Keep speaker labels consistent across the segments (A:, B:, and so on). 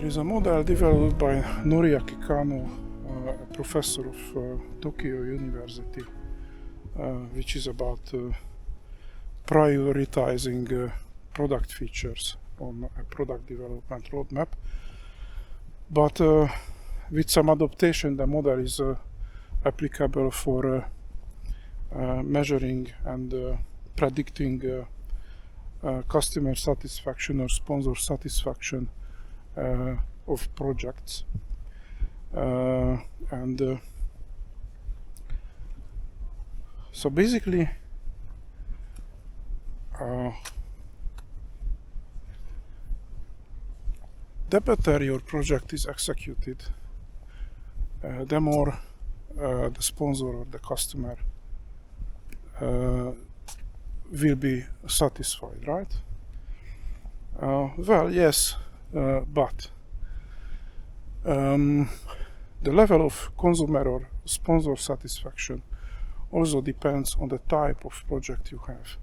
A: There is a model developed by Kano, a professor of Tokyo University, which is about prioritizing product features on a product development roadmap. But with some adaptation, the model is applicable for measuring and predicting customer satisfaction or sponsor satisfaction of projects. So basically the better your project is executed, the more the sponsor or the customer will be satisfied, right? Well, yes, but the level of consumer or sponsor satisfaction also depends on the type of project you have.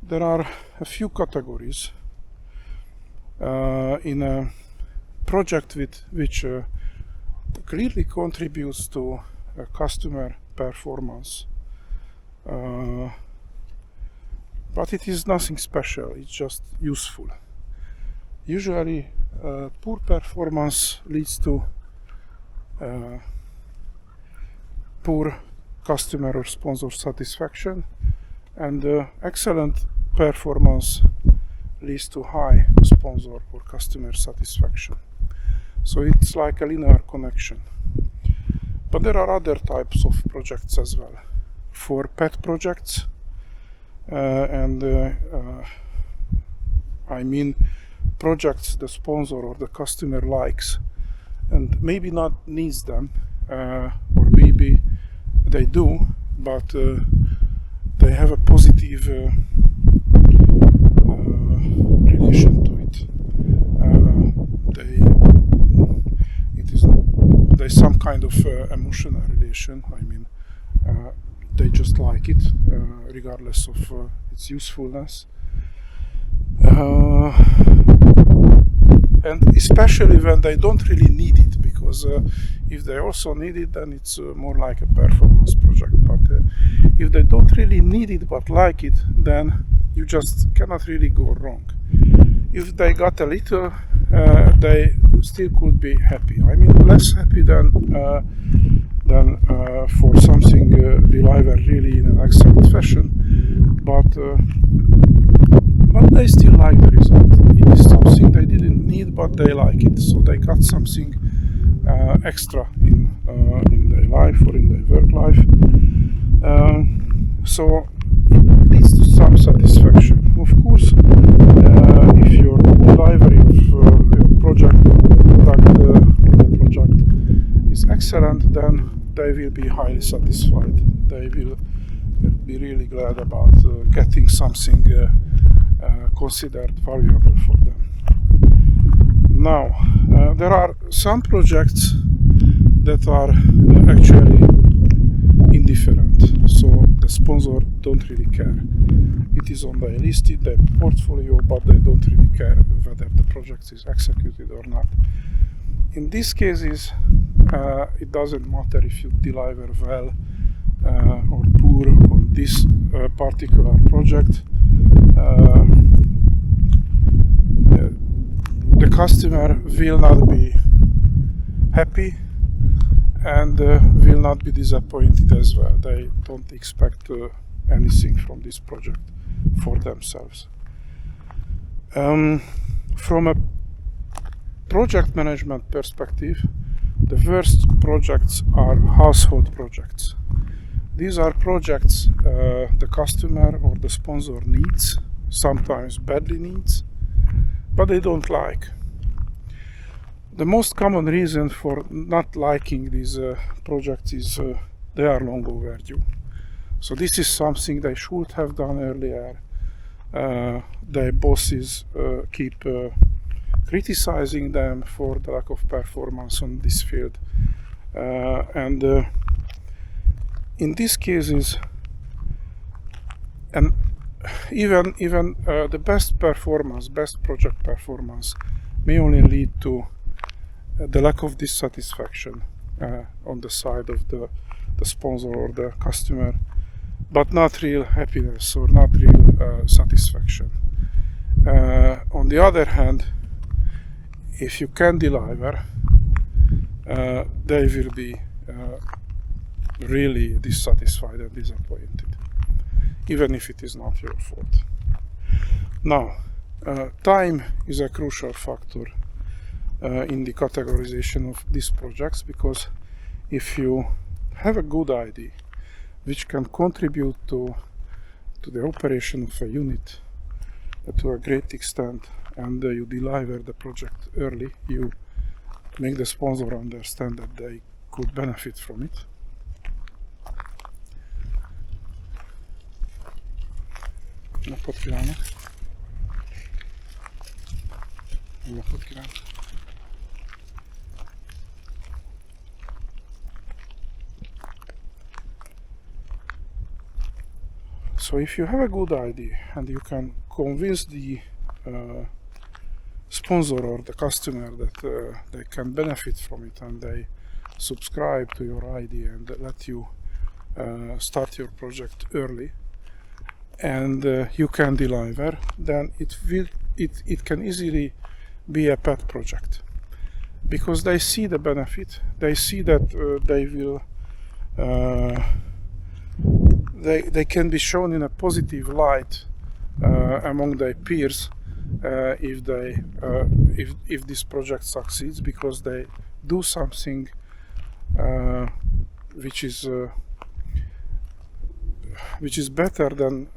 A: There are a few categories in a project which clearly contributes to customer performance, but it is nothing special, it's just useful. Usually poor performance leads to poor customer or sponsor satisfaction, and excellent performance leads to high sponsor or customer satisfaction. So it's like a linear connection. But there are other types of projects as well. For pet projects, I mean projects the sponsor or the customer likes and maybe not needs them, or maybe they do, but they have a positive relation to it. There's some kind of emotional relation. I mean, they just like it, regardless of its usefulness. And especially when they don't really need it, because if they also need it, then it's more like a performance project. But if they don't really need it but like it, then you just cannot really go wrong. If they got a little, they still could be happy. I mean, less happy than for something delivered really in an excellent fashion, but they still like the result. It is something they didn't need, but they like it, so they got something extra in their life or in their work life. So it leads to some satisfaction. Of course, if your delivery of your project or the project is excellent, then they will be highly satisfied. They will be really glad about getting something considered valuable for them. Now, there are some projects that are actually indifferent, so the sponsor don't really care. It is on their list, in their portfolio, but they don't really care whether the project is executed or not. In these cases, it doesn't matter if you deliver well or poor on this particular project. The customer will not be happy and will not be disappointed as well. They don't expect anything from this project for themselves. From a project management perspective, the worst projects are household projects. These are projects the customer or the sponsor needs, sometimes badly needs, but they don't like. The most common reason for not liking these projects is they are long overdue. So this is something they should have done earlier. Their bosses keep criticizing them for the lack of performance on this field. And in these cases, and even the best project performance may only lead to the lack of dissatisfaction on the side of the sponsor or the customer, but not real happiness or not real satisfaction. On the other hand, if you can deliver, they will be really dissatisfied and disappointed, even if it is not your fault. Now, time is a crucial factor in the categorization of these projects, because if you have a good idea which can contribute to the operation of a unit to a great extent, and you deliver the project early, you make the sponsor understand that they could benefit from it. Napot kívánok! Napot kívánok! So if you have a good idea and you can convince the sponsor or the customer that they can benefit from it, and they subscribe to your idea and let you start your project early, and you can deliver, then it can easily be a pet project, because they see the benefit. They see that they will they can be shown in a positive light among their peers if this project succeeds, because they do something which is better than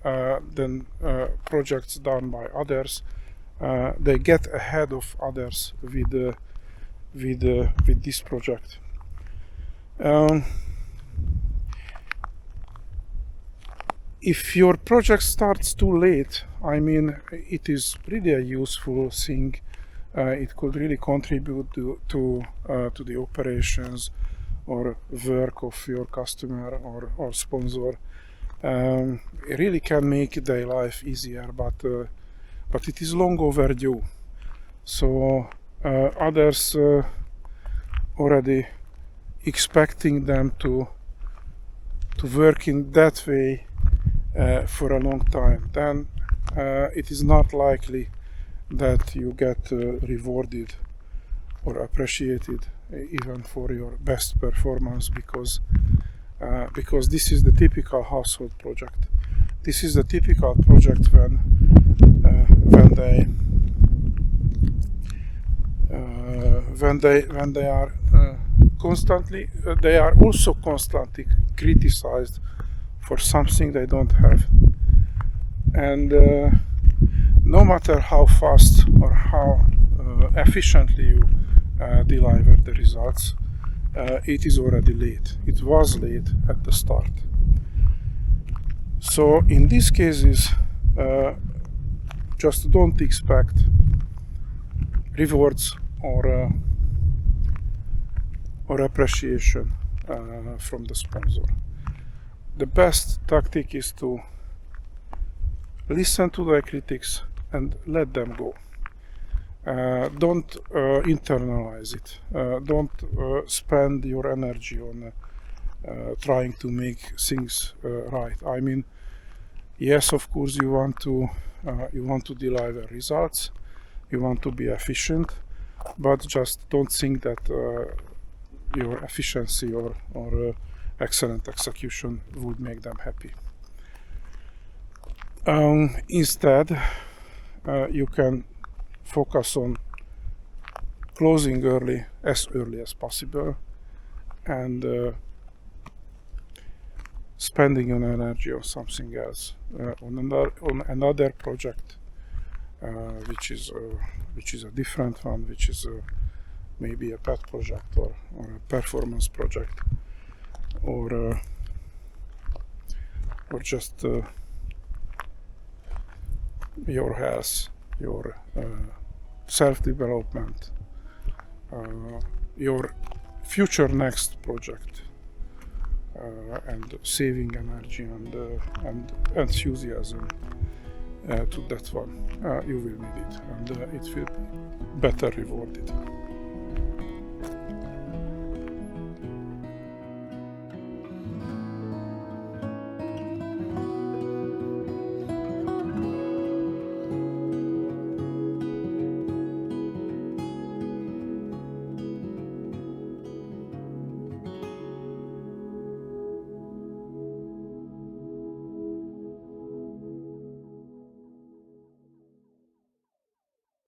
A: projects done by others. They get ahead of others with this project. If your project starts too late, I mean, it is really a useful thing. It could really contribute to the operations or work of your customer or sponsor. It really can make their life easier, but it is long overdue. So others already expecting them to work in that way for a long time, then it is not likely that you get rewarded or appreciated even for your best performance, because this is the typical household project. This is the typical project when they are constantly they are also constantly criticized for something they don't have, and no matter how fast or how efficiently you deliver the results, it is already late. It was late at the start. So in these cases, just don't expect rewards or appreciation from the sponsor. The best tactic is to listen to the critics and let them go. Don't internalize it. Don't spend your energy on trying to make things right. I mean, yes, of course, you want to deliver results. You want to be efficient, but just don't think that your efficiency or excellent execution would make them happy. Instead, you can focus on closing early as possible, and spending your energy on something else, on another project, which is a different one, which is maybe a pet project or a performance project, or just your health, your self-development, your future next project, and saving energy and enthusiasm to that one, you will need it, and it will be better rewarded.